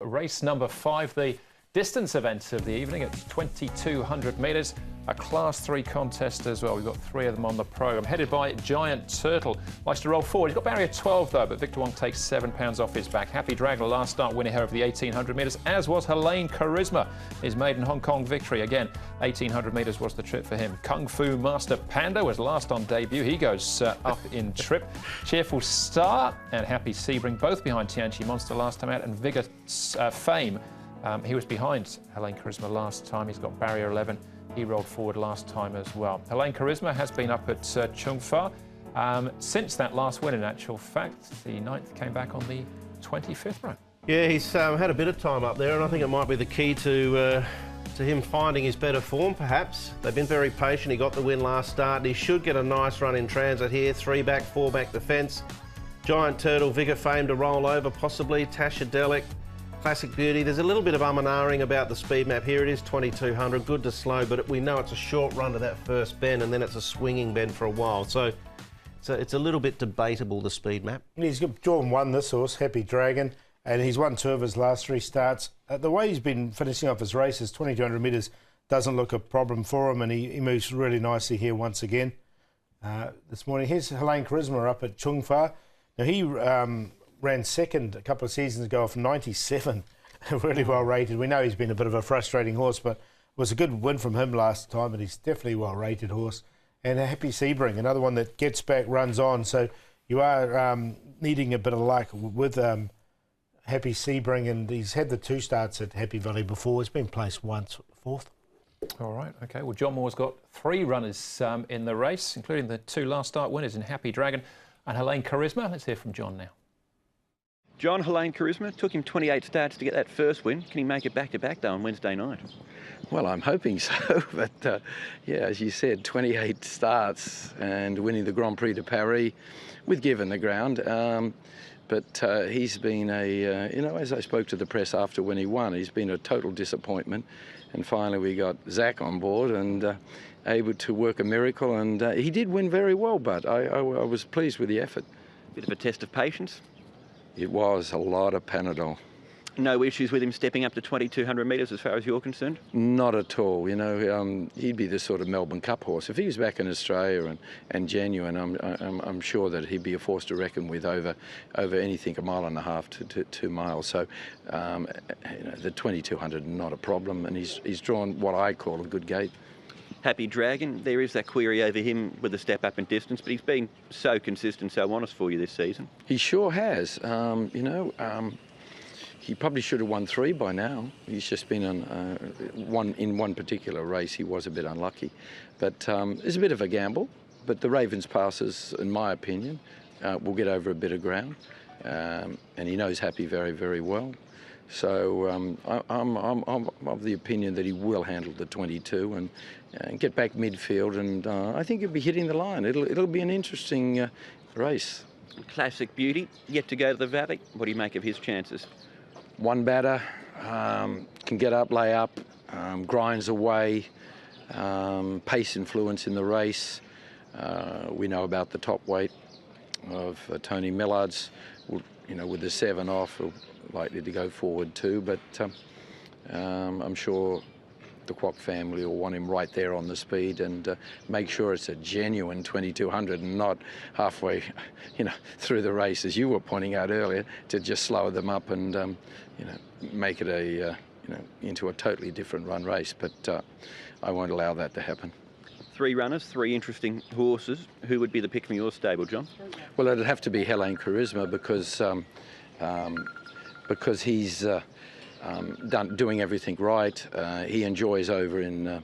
Race number 5, the distance event of the evening at 2,200 metres, a Class 3 contest as well. We've got 3 of them on the programme, headed by Giant Turtle. Likes to roll forward. He's got barrier 12 though, but Victor Wong takes £7 off his back. Happy Dragon, last start winner here over the 1,800 metres, as was Helene Charisma. His maiden Hong Kong victory. Again, 1,800 metres was the trip for him. Kung Fu Master Panda was last on debut. He goes up in trip. Cheerful Star and Happy Sebring, both behind Tianchi Monster last time out, and Vigor Fame. He was behind Helene Charisma last time. He's got barrier 11. He rolled forward last time as well. Helene Charisma has been up at Chung Fa since that last win, in actual fact. The 9th came back on the 25th run. Yeah, he's had a bit of time up there, and I think it might be the key to him finding his better form, perhaps. They've been very patient. He got the win last start. He should get a nice run in transit here. 3 back, 4 back defence. Giant Turtle, Vigor Fame to roll over, possibly. Tashadelic, Classic Beauty. There's a little bit of and about the speed map. Here it is, 2,200, good to slow, but we know it's a short run to that first bend, and then it's a swinging bend for a while. So it's a little bit debatable, the speed map. He's drawn one, this horse, Happy Dragon, and he's won 2 of his last 3 starts. The way he's been finishing off his races, 2,200 metres, doesn't look a problem for him, and he moves really nicely here once again. This morning, here's Helene Charisma up at Chung Fa. Now, he ran second a couple of seasons ago off 97, really well rated. We know he's been a bit of a frustrating horse, but it was a good win from him last time, and he's definitely a well-rated horse. And a Happy Sebring, another one that gets back, runs on, so you are needing a bit of luck with Happy Sebring, and he's had the 2 starts at Happy Valley before. He's been placed once, 4th. All right, OK. Well, John Moore's got 3 runners in the race, including the 2 last start winners in Happy Dragon and Helene Charisma. Let's hear from John now. John, Helene Charisma, took him 28 starts to get that first win. Can he make it back-to-back, though, on Wednesday night? Well, I'm hoping so, but yeah, as you said, 28 starts and winning the Grand Prix de Paris with given the ground. But he's been as I spoke to the press after when he won, he's been a total disappointment. And finally we got Zach on board and able to work a miracle, and he did win very well, but I was pleased with the effort. Bit of a test of patience. It was a lot of Panadol. No issues with him stepping up to 2,200 metres as far as you're concerned? Not at all. You know, he'd be the sort of Melbourne Cup horse. If he was back in Australia and genuine, I'm sure that he'd be a force to reckon with over anything 1.5 miles to 2 miles. So the 2,200 not a problem, and he's drawn what I call a good gate. Happy Dragon, there is that query over him with the step up in distance, but he's been so consistent, so honest for you this season. He sure has. He probably should have won 3 by now. He's just been on one particular race. He was a bit unlucky, but it's a bit of a gamble. But the Ravens passes, in my opinion, will get over a bit of ground, and he knows Happy very, very well. So I'm of the opinion that he will handle the 22 and get back midfield, and I think he'll be hitting the line. It'll be an interesting race. Classic Beauty, yet to go to the Valley. What do you make of his chances? One batter, can get up, lay up, grinds away, pace influence in the race. We know about the top weight of Tony Millard's, with the 7 off, likely to go forward too, but I'm sure the Kwok family will want him right there on the speed and make sure it's a genuine 2,200 and not halfway, through the race, as you were pointing out earlier, to just slow them up and, make it into a totally different run race. But I won't allow that to happen. 3 runners, 3 interesting horses. Who would be the pick from your stable, John? Well, it'd have to be Helene Charisma because he's doing everything right. He enjoys over in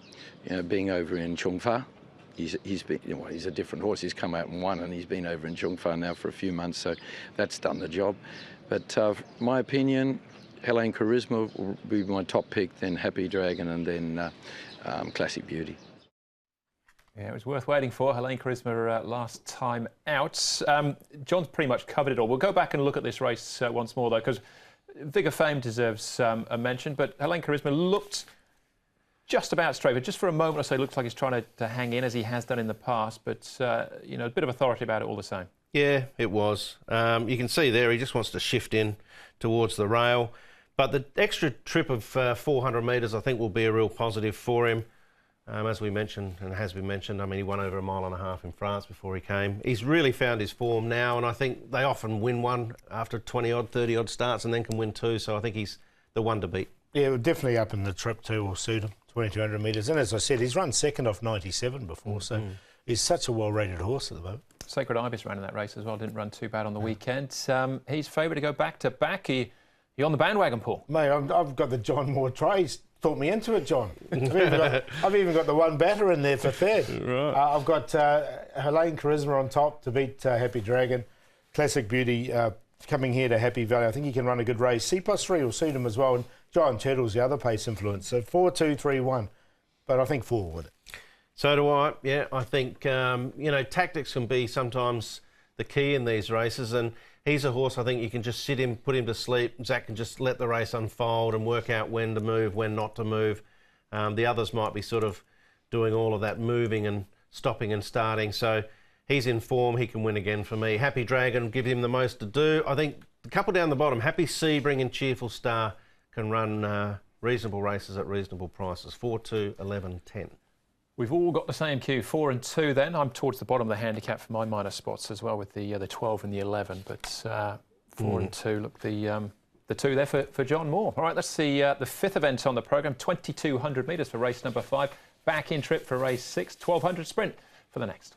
being over in Chung Fa. He's a different horse. He's come out and won, and he's been over in Chung Fa now for a few months, so that's done the job. But my opinion, Helene Charisma will be my top pick, then Happy Dragon, and then Classic Beauty. Yeah, it was worth waiting for. Helene Charisma last time out. John's pretty much covered it all. We'll go back and look at this race once more, though, because Vigor Fame deserves a mention, but Helene Charisma looked just about straight. But just for a moment or so, it looks like he's trying to hang in, as he has done in the past, but, a bit of authority about it all the same. Yeah, it was. You can see there he just wants to shift in towards the rail. But the extra trip of 400 metres, I think, will be a real positive for him. As we mentioned, and has been mentioned, I mean, he won over 1.5 miles in France before he came. He's really found his form now, and I think they often win one after 20-odd, 30-odd starts and then can win two, so I think he's the one to beat. Yeah, definitely up in the trip too will suit him, 2,200 metres. And as I said, he's run second off 97 before, so he's such a well-rated horse at the moment. Sacred Ibis ran in that race as well, didn't run too bad on the weekend. He's favoured to go back-to-back. You on the bandwagon, Paul? Mate, I've got the John Moore trays. Taught me into it, John. I've even got the one batter in there for third. Right. I've got Helene Charisma on top to beat Happy Dragon. Classic Beauty coming here to Happy Valley. I think he can run a good race. C+3 will suit him as well. And Giant Turtle's the other pace influence. So 4, 2, 3, 1. But I think 4 with it. So do I. Yeah, I think, tactics can be sometimes the key in these races. And he's a horse I think you can just sit him, put him to sleep. Zach can just let the race unfold and work out when to move, when not to move. The others might be sort of doing all of that moving and stopping and starting. So he's in form. He can win again for me. Happy Dragon, give him the most to do. I think the couple down the bottom, Happy Sea, bringing Cheerful Star, can run reasonable races at reasonable prices. 4, 2, 11, 10. We've all got the same cue, 4 and 2 then. I'm towards the bottom of the handicap for my minor spots as well with the 12 and the 11. But 4 and 2, look, the 2 there for John Moore. All right, let's see the 5th event on the programme, 2,200 metres for race number 5. Back in trip for race 6, 1,200 sprint for the next.